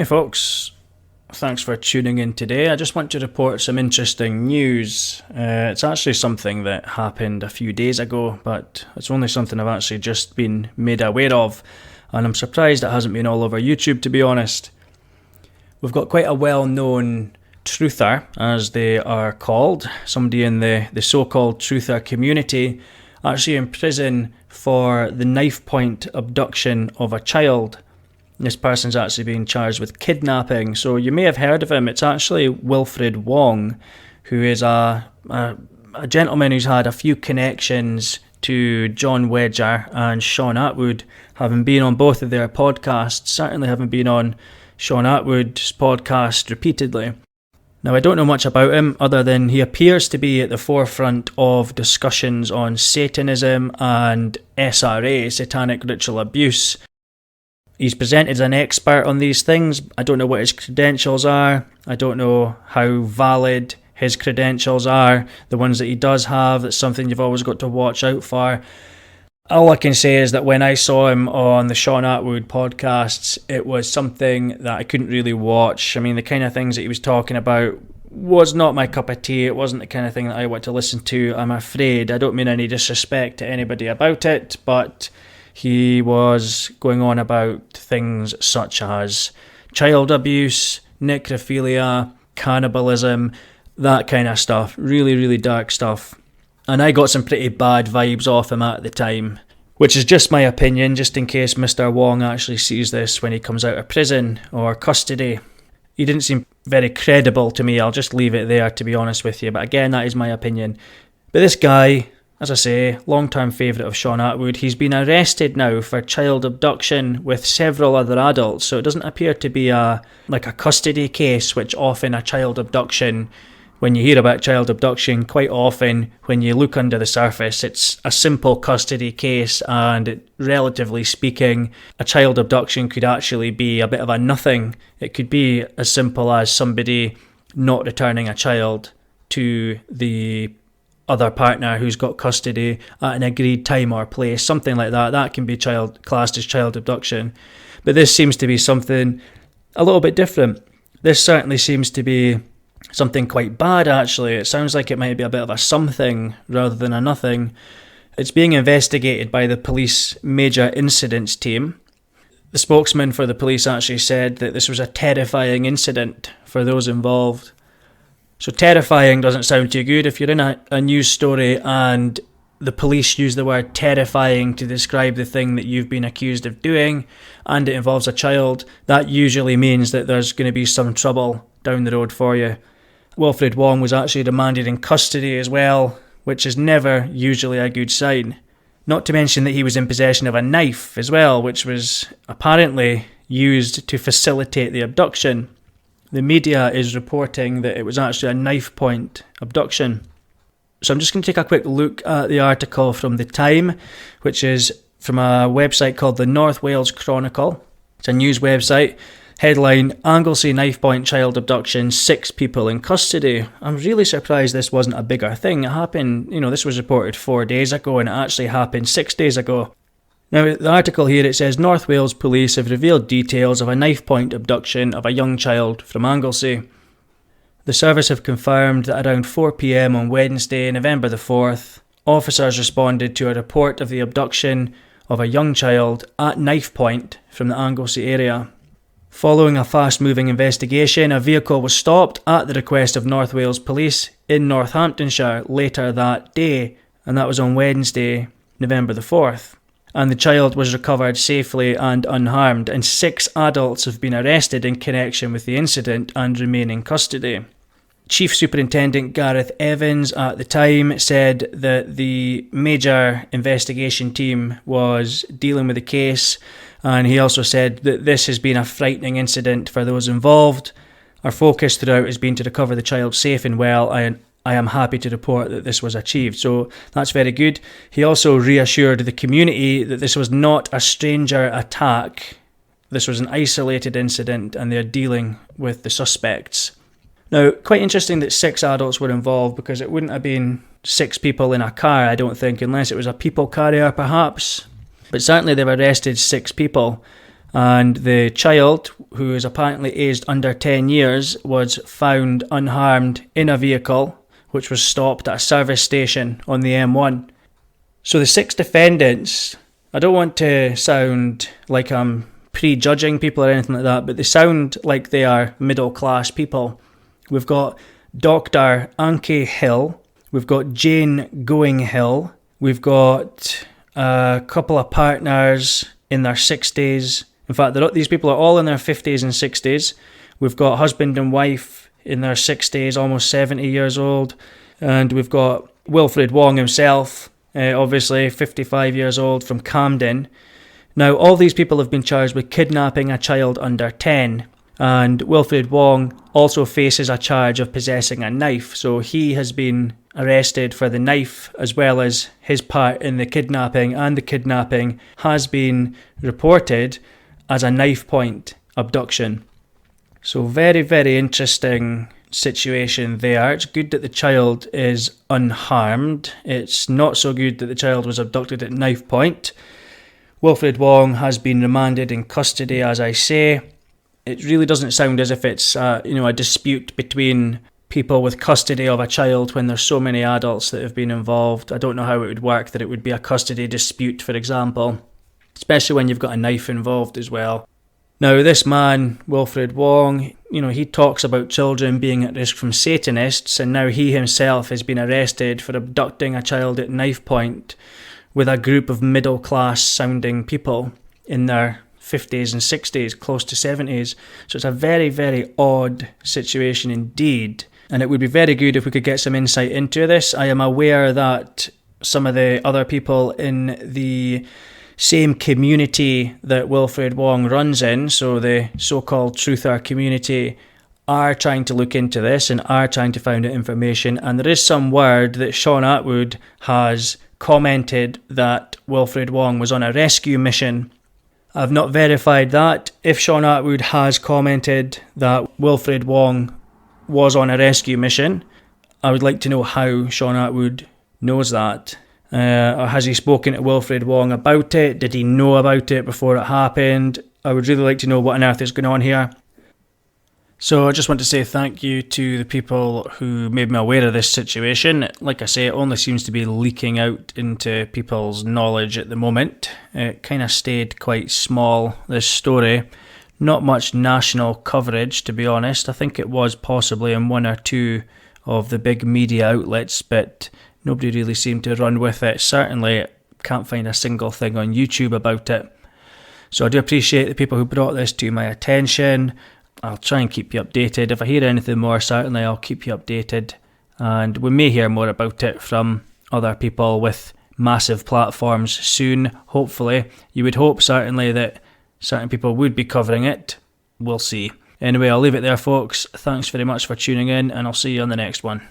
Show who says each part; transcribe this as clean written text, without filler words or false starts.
Speaker 1: Hey folks, thanks for tuning in today. I just want to report some interesting news. It's actually something that happened a few days ago, but it's only something I've actually just been made aware of, and I'm surprised it hasn't been all over YouTube, to be honest. We've got quite a well-known truther, as they are called, somebody in the so-called truther community, actually in prison for the Knifepoint abduction of a child. This person's actually being charged with kidnapping, so you may have heard of him. It's actually WIlfred Wong, who is a gentleman who's had a few connections to John Wedger and Sean Atwood, having been on both of their podcasts, certainly having been on Sean Atwood's podcast repeatedly. Now, I don't know much about him other than he appears to be at the forefront of discussions on Satanism and SRA, satanic ritual abuse. He's presented as an expert on these things. I don't know what his credentials are. I don't know how valid his credentials are. The ones that he does have, that's something you've always got to watch out for. All I can say is that when I saw him on the Sean Atwood podcasts, it was something that I couldn't really watch. I mean, the kind of things that he was talking about was not my cup of tea. It wasn't the kind of thing that I want to listen to, I'm afraid. I don't mean any disrespect to anybody about it, but he was going on about things such as child abuse, necrophilia, cannibalism, that kind of stuff. Really, really dark stuff. And I got some pretty bad vibes off him at the time, which is just my opinion, just in case Mr. Wong actually sees this when he comes out of prison or custody. He didn't seem very credible to me. I'll just leave it there, to be honest with you. But again, that is my opinion. But this guy, as I say, long-term favourite of Sean Atwood, he's been arrested now for child abduction with several other adults, so it doesn't appear to be like a custody case, which often a child abduction, when you hear about child abduction, quite often when you look under the surface, it's a simple custody case, and relatively speaking, a child abduction could actually be a bit of a nothing. It could be as simple as somebody not returning a child to the other partner who's got custody at an agreed time or place, something like that. That can be classed as child abduction. But this seems to be something a little bit different. This certainly seems to be something quite bad, actually. It sounds like it might be a bit of a something rather than a nothing. It's being investigated by the police major incidents team. The spokesman for the police actually said that this was a terrifying incident for those involved. So terrifying doesn't sound too good. If you're in a news story and the police use the word terrifying to describe the thing that you've been accused of doing, and it involves a child, that usually means that there's going to be some trouble down the road for you. WIlfred Wong was actually remanded in custody as well, which is never usually a good sign. Not to mention that he was in possession of a knife as well, which was apparently used to facilitate the abduction. The media is reporting that it was actually a Knifepoint abduction. So I'm just going to take a quick look at the article from The Time, which is from a website called the North Wales Chronicle. It's a news website. Headline, Anglesey Knifepoint child abduction, 6 people in custody. I'm really surprised this wasn't a bigger thing. It happened, this was reported 4 days ago, and it actually happened 6 days ago. Now, the article here, it says, North Wales police have revealed details of a Knifepoint abduction of a young child from Anglesey. The service have confirmed that around 4 p.m. on Wednesday, November the 4th, officers responded to a report of the abduction of a young child at Knifepoint from the Anglesey area. Following a fast-moving investigation, a vehicle was stopped at the request of North Wales Police in Northamptonshire later that day, and that was on Wednesday, November the 4th. And the child was recovered safely and unharmed, and 6 adults have been arrested in connection with the incident and remain in custody. Chief Superintendent Gareth Evans at the time said that the major investigation team was dealing with the case, and he also said that this has been a frightening incident for those involved. Our focus throughout has been to recover the child safe and well. I am happy to report that this was achieved. So that's very good. He also reassured the community that this was not a stranger attack. This was an isolated incident and they're dealing with the suspects. Now, quite interesting that 6 adults were involved, because it wouldn't have been 6 people in a car, I don't think, unless it was a people carrier perhaps. But certainly they've arrested 6 people. And the child, who is apparently aged under 10 years, was found unharmed in a vehicle which was stopped at a service station on the M1. So the 6 defendants, I don't want to sound like I'm prejudging people or anything like that, but they sound like they are middle class people. We've got Dr. Anke Hill, we've got Jane Going Hill, we've got a couple of partners in their 60s. In fact, these people are all in their 50s and 60s. We've got husband and wife in their 60s, almost 70 years old. And we've got WIlfred Wong himself, obviously 55 years old, from Camden. Now, all these people have been charged with kidnapping a child under 10. And WIlfred Wong also faces a charge of possessing a knife. So he has been arrested for the knife as well as his part in the kidnapping. And the kidnapping has been reported as a Knifepoint abduction. So very, very interesting situation there. It's good that the child is unharmed. It's not so good that the child was abducted at Knifepoint. WIlfred Wong has been remanded in custody, as I say. It really doesn't sound as if it's a dispute between people with custody of a child when there's so many adults that have been involved. I don't know how it would work, that it would be a custody dispute, for example, especially when you've got a knife involved as well. Now, this man, WIlfred Wong, he talks about children being at risk from Satanists, and now he himself has been arrested for abducting a child at Knifepoint with a group of middle-class sounding people in their 50s and 60s, close to 70s. So it's a very, very odd situation indeed. And it would be very good if we could get some insight into this. I am aware that some of the other people in the same community that WIlfred Wong runs in, so the so-called truther community, are trying to look into this and are trying to find out information. And there is some word that Sean Atwood has commented that WIlfred Wong was on a rescue mission. I've not verified that. If Sean Atwood has commented that WIlfred Wong was on a rescue mission, I would like to know how Sean Atwood knows that. Or has he spoken to WIlfred Wong about it? Did he know about it before it happened? I would really like to know what on earth is going on here. So I just want to say thank you to the people who made me aware of this situation. Like I say, it only seems to be leaking out into people's knowledge at the moment. It kind of stayed quite small, this story. Not much national coverage, to be honest. I think it was possibly in one or two of the big media outlets, but nobody really seemed to run with it. Certainly can't find a single thing on YouTube about it. So I do appreciate the people who brought this to my attention. I'll try and keep you updated. If I hear anything more, certainly I'll keep you updated. And we may hear more about it from other people with massive platforms soon, hopefully. You would hope, certainly, that certain people would be covering it. We'll see. Anyway, I'll leave it there, folks. Thanks very much for tuning in, and I'll see you on the next one.